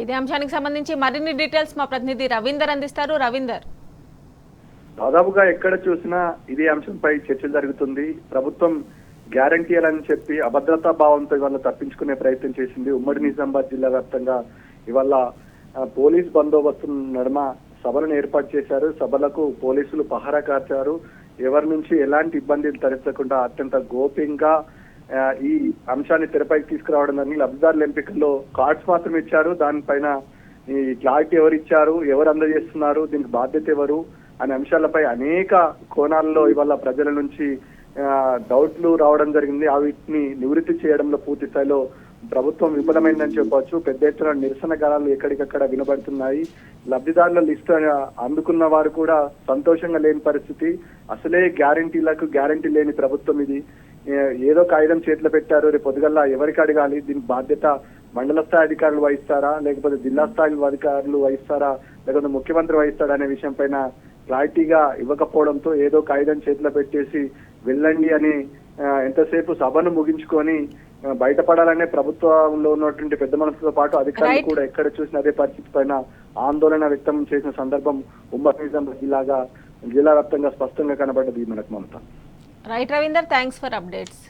ఇదే అంశానికి సంబంధించి మరిన్ని డీటెయిల్స్ మా ప్రతినిధి రవీందర్ అందిస్తారు. రవీందర్, దాదాపుగా ఎక్కడ చూసినా ఇదే అంశంపై చర్చ జరుగుతుంది. ప్రభుత్వం గ్యారంటీలని చెప్పి అభద్రతా భావంతో ఇవాళ తప్పించుకునే ప్రయత్నం చేసింది. ఉమ్మడి నిజామాబాద్ జిల్లా వ్యాప్తంగా ఇవాళ పోలీస్ బందోబస్తు నడుమ సభలను ఏర్పాటు చేశారు. సభలకు పోలీసులు పహరా కాచారు. ఎవరి నుంచి ఎలాంటి ఇబ్బందులు తలెత్తకుండా అత్యంత గోప్యంగా ఈ అంశాన్ని తెరపైకి తీసుకురావడం జరిగింది. లబ్ధిదారుల ఎంపికల్లో కార్డ్స్ మాత్రం ఇచ్చారు. దానిపైన ఈ క్లారిటీ ఎవరు ఇచ్చారు, ఎవరు అందజేస్తున్నారు, దీనికి బాధ్యత ఎవరు అనే అంశాలపై అనేక కోణాల్లో ఇవాళ ప్రజల నుంచి డౌట్లు రావడం జరిగింది. వీటిని నివృత్తి చేయడంలో పూర్తి స్థాయిలో ప్రభుత్వం విఫలమైందని చెప్పవచ్చు. పెద్ద ఎత్తున నిరసన గానాలు ఎక్కడికక్కడ వినబడుతున్నాయి. లబ్ధిదారుల లిస్టు అందుకున్న వారు కూడా సంతోషంగా లేని పరిస్థితి. అసలే గ్యారంటీ లేని ప్రభుత్వం ఇది. ఏదో కాగితం చేతిలో పెట్టారు, రేపు పొద్దుగల్లా ఎవరికి అడగాలి? దీనికి బాధ్యత మండల స్థాయి అధికారులు వహిస్తారా, లేకపోతే జిల్లా స్థాయి అధికారులు వహిస్తారా, లేకపోతే ముఖ్యమంత్రి వహిస్తారా అనే విషయం పైన క్లారిటీగా ఇవ్వకపోవడంతో ఏదో కాగితం చేతిలో పెట్టేసి వెళ్ళండి అని ఎంతసేపు సభను ముగించుకొని బయటపడాలనే ప్రభుత్వంలో ఉన్నటువంటి పెద్ద మనసుతో పాటు అధికారులు కూడా ఎక్కడ చూసిన అదే పరిస్థితి పైన ఆందోళన వ్యక్తం చేసిన సందర్భం ఉమ్మడి నిజామాబాద్ జిల్లా వ్యాప్తంగా స్పష్టంగా కనబడ్డది మనకు. Mamata. Right Ravinder, thanks for updates.